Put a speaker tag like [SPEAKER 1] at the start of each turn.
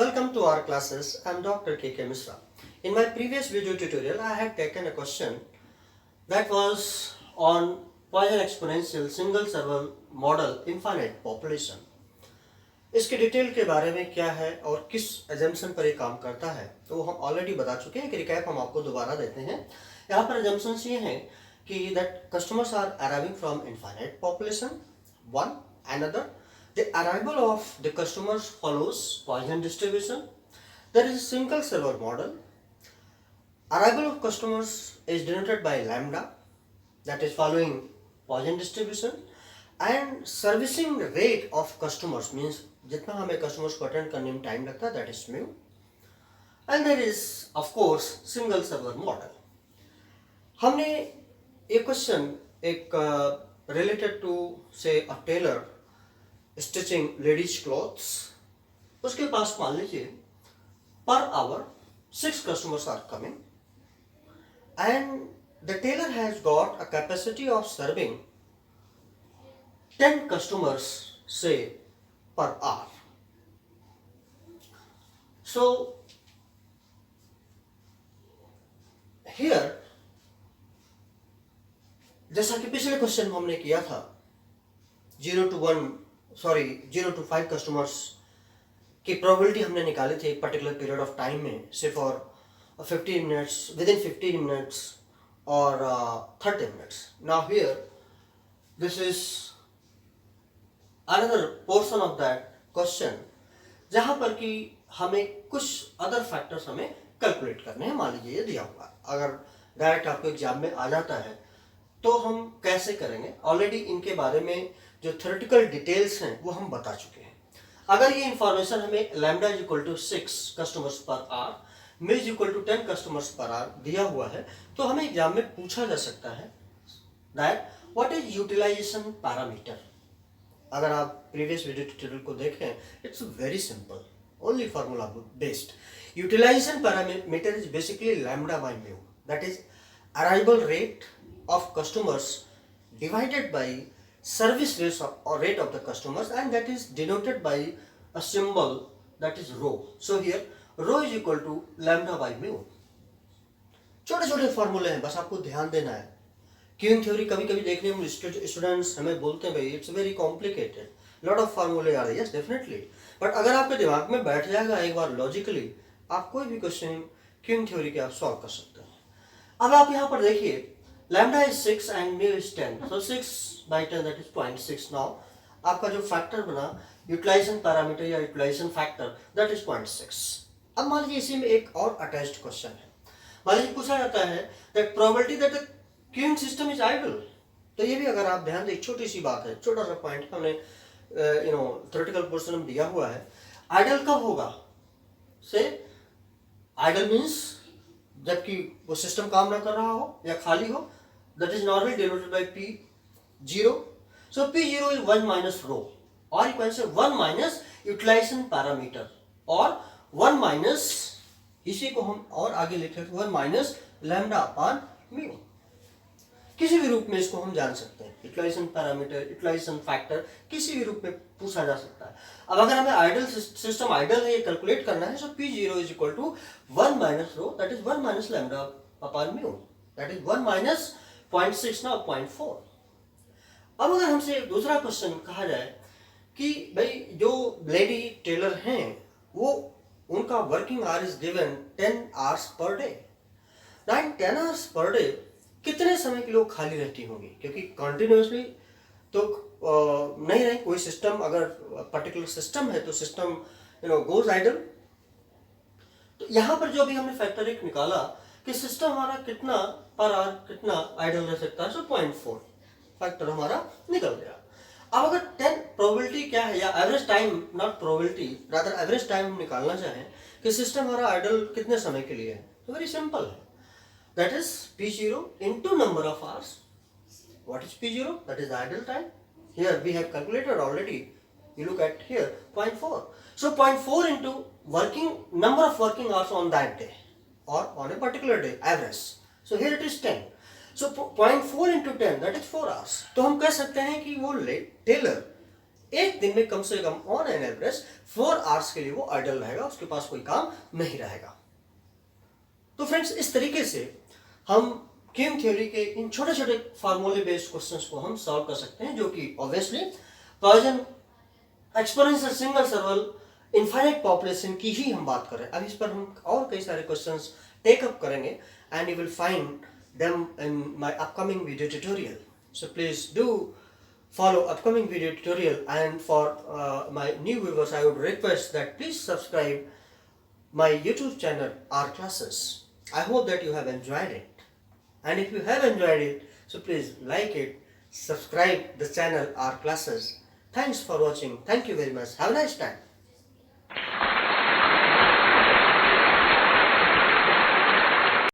[SPEAKER 1] Welcome to our classes. I am Dr. K.K. Misra. In my previous video tutorial, I had taken a question that was on Poisson exponential single server model infinite population. इसके detail के बारे में क्या है और किस assumption पर ये काम करता है तो हम ऑलरेडी बता चुके हैं। एक रिकैप हम आपको दोबारा देते हैं। यहाँ पर एजम्पशंस ये हैं कि that customers are arriving from infinite population one another. The arrival of the customers follows Poisson distribution. There is a single server model. Arrival of customers is denoted by lambda, that is following Poisson distribution. And servicing rate of customers means जितना हमें customers को attend करने में time लगता है, that is mu. And there is of course single server model. हमने एक question एक related to say a tailor stitching ladies clothes, उसके पास मान लीजिए per hour 6 customers are coming and the tailor has got a capacity of serving 10 customers से per hour. So here जैसा कि पिछले क्वेश्चन में हमने किया था 0 to 5 कस्टमर्स की प्रोबेबिलिटी हमने निकाली थी एक पर्टिकुलर पीरियड ऑफ टाइम में, से for 15 minutes, with in 15 minutes और 30 minutes. Now here this is another portion of that question जहां पर कि हमें कुछ अदर फैक्टर्स हमें कैलकुलेट करने हैं. मान लीजिए ये दिया हुआ, अगर डायरेक्ट आपको एग्जाम में आ जाता है तो हम कैसे करेंगे, ऑलरेडी इनके बारे में जो थ्योरेटिकल डिटेल्स हैं वो हम बता चुके हैं. अगर ये इंफॉर्मेशन हमें lambda is equal to 6 customers per hour, mu is equal to 10 customers per hour दिया हुआ है तो हमें एग्जाम में पूछा जा सकता है that what is utilization parameter. अगर आप प्रीवियस वीडियो ट्यूटोरियल को देखें, it's very simple, only formula based. Utilization parameter is basically lambda by mu, that is arrival rate of customers divided by service rate of the customers, and that is denoted by a symbol that is rho. So here rho is equal to lambda by mu. छोटे छोटे फॉर्मूले हैं, बस आपको ध्यान देना है. Queuing theory कभी कभी देखने में स्टूडेंट्स हमें बोलते हैं भाई it's very complicated, lot of फार्मूले आ रहे हैं. यस डेफिनेटली, बट अगर आपके दिमाग में बैठ जाएगा एक बार लॉजिकली, आप कोई भी क्वेश्चन क्यूइंग थ्योरी के आप सॉल्व कर सकते हैं. अब आप यहाँ पर देखिए lambda is 6 and mu is 10, so 6 by 10 that is 0.6. now आपका जो फैक्टर बना यूटिलाइजेशन पैरामीटर या यूटिलाइजेशन फैक्टर that is 0.6. अब मान लीजिए इसी में एक और अटैच्ड क्वेश्चन है. मान लीजिए पूछा जाता है that probability that the queuing system is idle. तो ये भी अगर आप ध्यान दें छोटी सी बात है, छोटा सा पॉइंट हमने थ्योरेटिकल पोर्शन में दिया हुआ है. आइडल कब होगा, से आइडल मीन्स जबकि वो सिस्टम काम ना कर रहा हो या खाली हो, that is normally denoted by P0. So P0 is 1 minus rho, or you can say 1 minus utilization parameter, or 1 minus, इसी को हम और आगे लिखे 1 minus lambda upon mu. किसी भी रूप में इसको हम जान सकते हैं, यूटिलाइजेशन पैरामीटर, यूटिलाइजेशन फैक्टर, किसी भी रूप में पूछा जा सकता है. अब अगर हमें आइडल सिस्टम आइडल है ये कैलकुलेट करना है, so P0 is equal to 1 minus rho, that is 1 minus lambda upon mu, that is 1 minus 0.6 ना 0.4. अब अगर हमसे एक दूसरा क्वेश्चन कहा जाए कि भाई जो लेडी टेलर हैं वो उनका working hour is given 10 hours per day. 10 hours per day कितने समय के लिए खाली रहती होंगी, क्योंकि कंटिन्यूसली तो नहीं रहे. कोई सिस्टम अगर पर्टिकुलर सिस्टम है तो सिस्टम गोज आइडल. तो यहाँ पर जो भी हमने फैक्टर एक निकाला कि सिस्टम हमारा कितना पर आवर कितना आइडल रह सकता है, सो 0.4 फैक्टर हमारा निकल गया. अब अगर 10 प्रोबेबिलिटी क्या है या average time, not probability rather average time हम निकालना चाहें कि सिस्टम हमारा आइडल कितने समय के लिए है, तो वेरी सिंपल है, that is P0 into number of hours. What is P0? That is idle time. Here we have calculated already. You look at here 0.4. So 0.4 into number of working hours on that day or on a particular day average. So here it is 10. So 0.4 into 10 that is 4 hours. तो हम कह सकते हैं कि वो Taylor एक दिन में कम से come on an average 4 hours के लिए वो आइडल रहेगा, उसके पास कोई काम नहीं रहेगा। तो फ्रेंड्स, इस तरीके से हम गेम थ्योरी के इन छोटे छोटे फार्मूले बेस्ड क्वेश्चंस को हम सॉल्व कर सकते हैं, जो कि obviously poison exponential single सर्वल infinite population की ही हम बात कर रहे हैं। अब इस पर हम और कई सारे क्वेश्चंस टेक अप करेंगे and you will find them in my upcoming video tutorial. So please do follow upcoming video tutorial, and for my new viewers I would request that please subscribe my YouTube channel R Classes. I hope that you have enjoyed it, and if you have enjoyed it, so please like it, subscribe the channel R Classes. Thanks for watching. Thank you very much. Have a nice time.